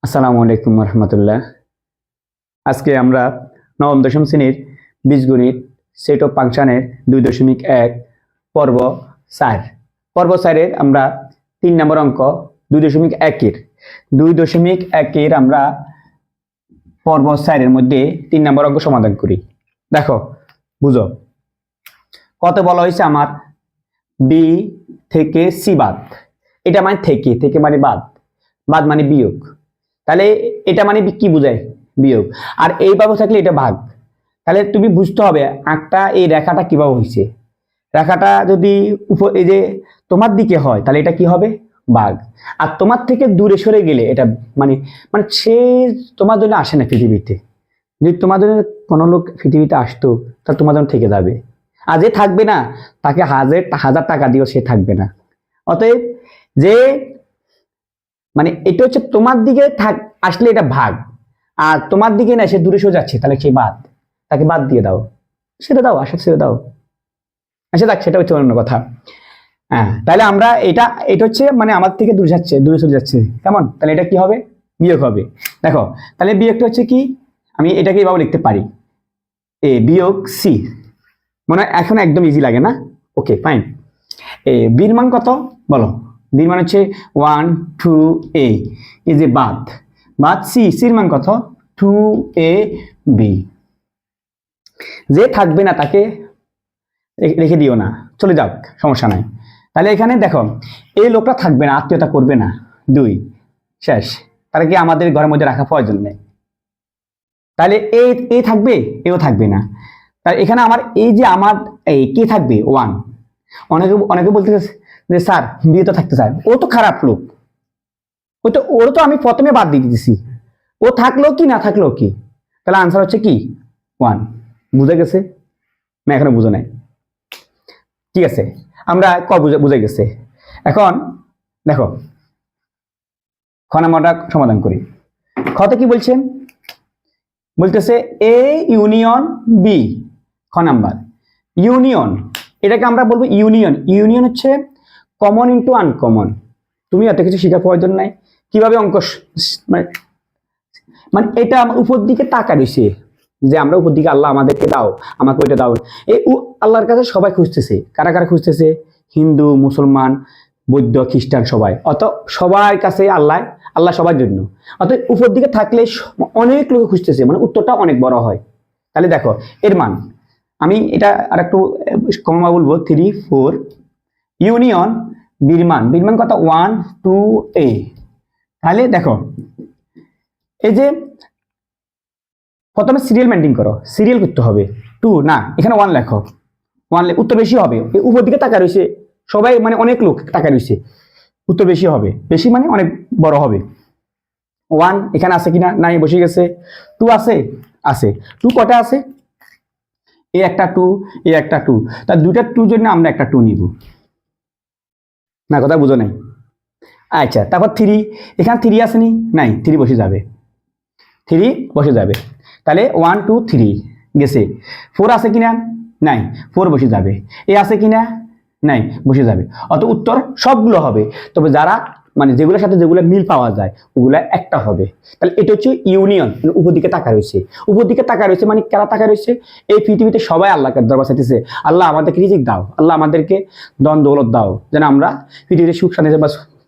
আসসালামু আলাইকুম রহমতুল্লাহ। আজকে আমরা নবম দশম শ্রেণীর বীজগণিত সেট অফ ফাংশনের 2.1 পর্ব 4 আমরা 3 নম্বর অঙ্ক 2.1 এর আমরা পর্ব 4 এর মধ্যে 3 নম্বর অঙ্ক সমাধান করি। দেখো, বুঝো কত বলা হয়েছে আমার বি থেকে সি বাদ। এটা মানে থেকে মানে বাদ, বাদ মানে বিয়োগ। তাহলে এটা মানে কি বোঝায়? বিয়োগ। আর এইভাবে থাকলে এটা ভাগ। তাহলে তুমি বুঝতে হবে আঁকটা এই রেখাটা কিভাবে হয়েছে। রেখাটা যদি এই যে তোমার দিকে হয় তাহলে এটা কি হবে? ভাগ। আর তোমার থেকে দূরে সরে গেলে এটা মানে মানে সে তোমার জন্য আসে না পৃথিবীতে। যদি তোমার জন্য কোনো লোক পৃথিবীতে আসতো তাহলে তোমার জন্য থেকে যাবে। আর যে থাকবে না তাকে হাজার টাকা দিও সে থাকবে না। অতএব যে মানে এটা হচ্ছে তোমার দিকে আসলে এটা ভাগ, আর তোমার দিকে না সে দূরে সরে যাচ্ছে তাহলে সে বাদ। তাকে বাদ দিয়ে দাও, সেটা দাও, আশা ছেড়ে দাও। আচ্ছা দেখ, সেটা হচ্ছে অন্য কথা। হ্যাঁ, তাহলে আমরা এটা হচ্ছে মানে আমার থেকে দূরে চলে যাচ্ছে কেমন, তাহলে এটা কি হবে? বিয়োগ হবে। দেখো, তাহলে বিয়োগটা হচ্ছে কি, আমি এটাকে এইভাবে লিখতে পারি, এ বিয়োগ সি। মনে হয় এখন একদম ইজি লাগে না? Okay fine. বির মান কত বলো? বির মান হচ্ছে 1 2 a, এই যে বাদ সির মান কত? 2 a b। যে থাকবে না তাকে রেখে দিও না, চলে যাক, সমস্যা নাই। তাহলে এখানে দেখো, এই লোকটা থাকবে না, আত্মীয়তা করবে না, 2 শেষ। তাহলে কি আমাদের ঘরের মধ্যে রাখা প্রয়োজন নেই। তাহলে এই থাকবে, এও থাকবে না। তাহলে এখানে আমার এই যে আমার এই কে থাকবে? 1। অনেকে বলতে যে স্যার বিয়ে তো থাকতে চায়, ও তো খারাপ লোক, ওর তো আমি প্রথমে বাদ দিয়ে দিতেছি, ও থাকলো কি না থাকলো কি। তাহলে আনসার হচ্ছে কি 1। বুঝে গেছে? না এখনো বুঝো নাই? ঠিক আছে, আমরা বুঝে গেছে। এখন দেখো, খ নাম্বারটা সমাধান করি। খতে কি বলছেন? বলতেছে এ ইউনিয়ন বি। খ নাম্বার ইউনিয়ন, এটাকে আমরা বলবো ইউনিয়ন হচ্ছে কমন ইন্টু আনকমন। তুমি এত কিছু শেখার প্রয়োজন নাই কিভাবে অঙ্ক মানে মানে এটা আমার উপর দিকে তাকা রয়েছে, যে আমরা উপর দিকে আল্লাহ আমাদেরকে দাও, আমাকে ওইটা দাও। এই আল্লাহর কাছে সবাই খুঁজতেছে। কারা কারা খুঁজতেছে? হিন্দু, মুসলমান, বৌদ্ধ, খ্রিস্টান, সবাই। অত সবার কাছে আল্লাহ সবার জন্য। অতএব উপর দিকে থাকলে অনেক লোক খুঁজতেছে, মানে উত্তরটা অনেক বড় হয়। তাহলে দেখো এর মান, আমি এটা আর একটু কমা বলবো, 3 4 ইউনিয়ন বিরমান কত? 1 2 a। তাহলে দেখো, এই যে প্রথমে সিরিয়াল মেনটেন করো, সিরিয়াল করতে হবে। 2 না, এখানে 1 লেখো, 1 উত্তর বেশি হবে। উপর দিকে তাকা রয়েছে সবাই, মানে অনেক লোক তাকা রয়েছে, উত্তর বেশি হবে। বেশি মানে অনেক বড় হবে। 1 এখানে আছে কিনা? নাই, বসে গেছে। 2 আছে 2 কটা আছে? এই একটা 2, এই একটা 2, তার দুইটা 2 জন্য আমরা একটা 2 নিব না। কথা বুঝো নাই? আচ্ছা, তারপর 3, এখানে 3 আসেনি? নাই, 3 বসে যাবে, 3 বসে যাবে। তাহলে 1 2 3 গেছে। 4 আছে কিনা? নাই, 4 বসে যাবে। এ আছে কিনা? নাই, বসে যাবে। অত উত্তর সবগুলো হবে, তবে যারা মানে যেগুলোর সাথে যেগুলো মিল পাওয়া যায় ওগুলা একটা হবে। তাহলে এটা হচ্ছে ইউনিয়ন, উপর দিকে তাকা রয়েছে। উপর দিকে তাকা রয়েছে মানে কারা তাকা রয়েছে? এই পৃথিবীতে সবাই আল্লাহকে দরবার চাইতেছে, আল্লাহ আমাদেরকে রিজিক দাও, আল্লাহ আমাদেরকে ধন দৌলত দাও, যেন আমরা পৃথিবীতে সুখ শান্তিতে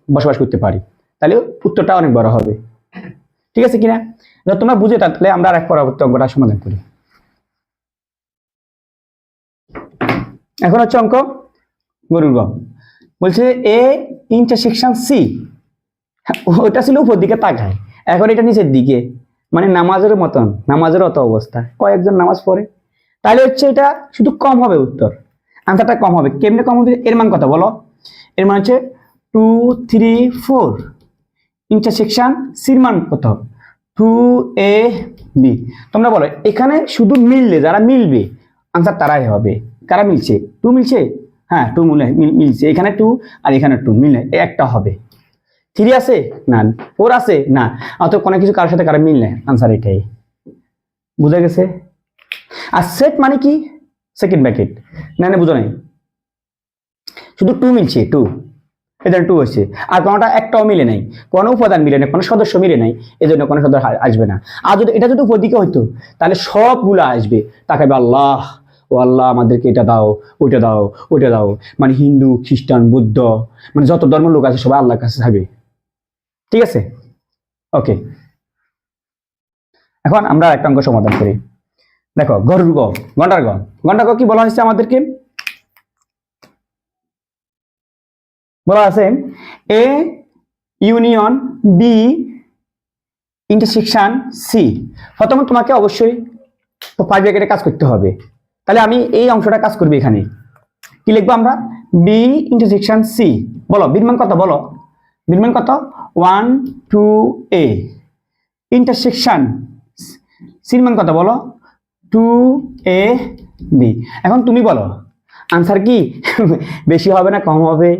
বসবাস করতে পারি। তাহলে উত্তরটা অনেক বড় হবে। ঠিক আছে কিনা? তোমরা বুঝে, তাহলে আমরা আরেক পরবর্তী অঙ্কটা সমাধান করি। এখন হচ্ছে অঙ্ক গরুর গম। বলছে এ ইন্টারসেকশন সি। ওটা ছিল উপর দিকে তাকায়, এখন এটা নিচের দিকে, মানে নামাজের মতন, নামাজের অত অবস্থা, কয়েকজন নামাজ পড়ে। তাহলে হচ্ছে এটা শুধু কম হবে, উত্তর আনসারটা কম হবে। কেমনে কম হবে? এর মান কত বলো? এর মান হচ্ছে 2 3 4। ইন্টারসেকশন সির মান কত? 2 a b। তোমরা বলো এখানে শুধু মিললে, যারা মিলবে আনসার তারাই হবে। কারা মিলছে? 2 মিলছে, হ্যাঁ 2 মিলছে। এখানে 2 আর এখানে 2 মিলে একটা হবে। 3 আছে না, 4 আছে না, অত কোনো কিছু কারোর সাথে কারো মিল নেই, আনসার এটাই। বুঝা গেছে? আর সেট মানে কি? Second bracket. না বুঝো নাই, শুধু 2 মিলছে, 2 এজন্য 2 হয়েছে। আর কোনোটা একটাও মিলে নাই, কোনো উপাদান মিলে নাই, কোনো সদস্য মিলে নাই, এজন্য কোনো সদস্য আসবে না। আর যদি এটা যদি উপর দিকে হইতো তাহলে সবগুলো আসবে, তাকাবে আল্লাহ, ও আল্লাহ আমাদেরকে এটা দাও, ওইটা দাও, ওইটা দাও। মানে হিন্দু, খ্রিস্টান, বুদ্ধ, মানে যত ধর্মের লোক আছে সবাই আল্লাহর কাছে যাবে। ঠিক আছে, ওকে। এখন আমরা একটা অঙ্ক সমাধান করি। দেখো, গরুর গ, ঘন্টার গ। ঘন্টার গ কি বলা হয়েছে আমাদেরকে? বলা আছে A union B intersection C. প্রথমে তোমাকে অবশ্যই 5 ব্র্যাকেটে কাজ করতে হবে। তাহলে আমি এই অংশটা কাজ করবি। এখানে কি লিখবো আমরা? B intersection C. বলো বির মান কত? বলো বির মান কত? 1 2 এ ইন্টারসেকশন সির মান কত? বলো 2 এ বি। এখন তুমি বলো আনসার কি বেশি হবে না কম হবে?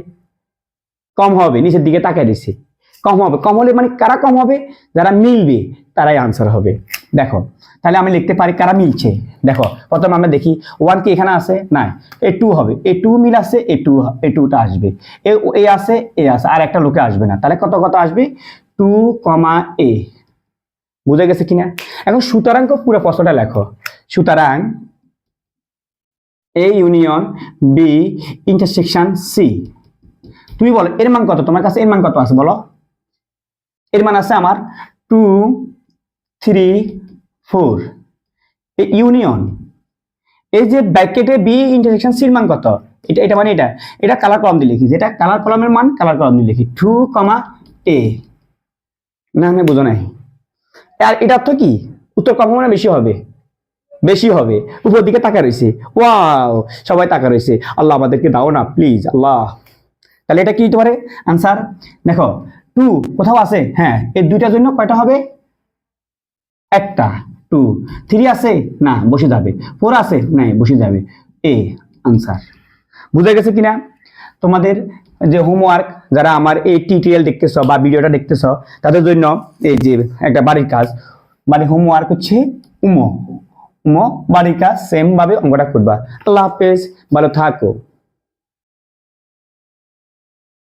কম হবে, নিচের দিকে তাকায় দিছি, কম হবে। কম হলে মানে কারা কম হবে? যারা মিলবে তারাই আনসার হবে। দেখো তাহলে আমি লিখতে পারি কারা মিলছে। দেখো প্রথমে আমরা দেখি 1 কি এখানে আছে? নাই। এ 2 হবে, এ 2 মিল আছে, এ 2টা আসবে, এ আছে, এ আছে, আর একটা লোকে আসবে না। তাহলে কত কত আসবে? 2, এ। বুঝে গেছে কিনা? এখন সুতরাং পুরো প্রশ্নটা লেখো। সুতরাং A union B intersection C. তুমি বলো এর মান কত? তোমার কাছে এর মান কত আছে বলো? এর মান আছে আমার 2 3 4। ইউনিয়ন এই যে ব্র্যাকেটে বি ইন্টারসেকশন সির মান কত? এটা মানে এটা কালার কলম দিয়ে লিখি, যেটা কালার কলমের মান কালার কলম দিয়ে লিখি 2, এ। না আমি বুঝো নাই। আর এটা অর্থ কি? উত্তর কম মানে বেশি হবে, বেশি হবে। উপর দিকে তাকা রয়েছে, ওয়াও সবাই তাকা রয়েছে, আল্লাহ আমাদেরকে দাও না প্লিজ আল্লাহ। তাহলে এটা কি হতে পারে আনসার? দেখো 2 কোথাও আছে? হ্যাঁ, এই দুইটার জন্য কয়টা হবে? একটা। 2 3 আছে? না, বসে যাবে। 4 আছে? না, বসে যাবে। এ আনসার। বুঝে গেছে কিনা? তোমাদের যে হোমওয়ার্ক, যারা আমার এই টিউটোরিয়াল দেখতেছো বা ভিডিওটা দেখতেছো তাদের জন্য এই যে একটা বাড়ির কাজ, মানে হোমওয়ার্ক হচ্ছে উমো উমো বাড়ির কাজ সেম ভাবে অঙ্কটা করবা। আল্লাহ হাফেজ, ভালো থাকো।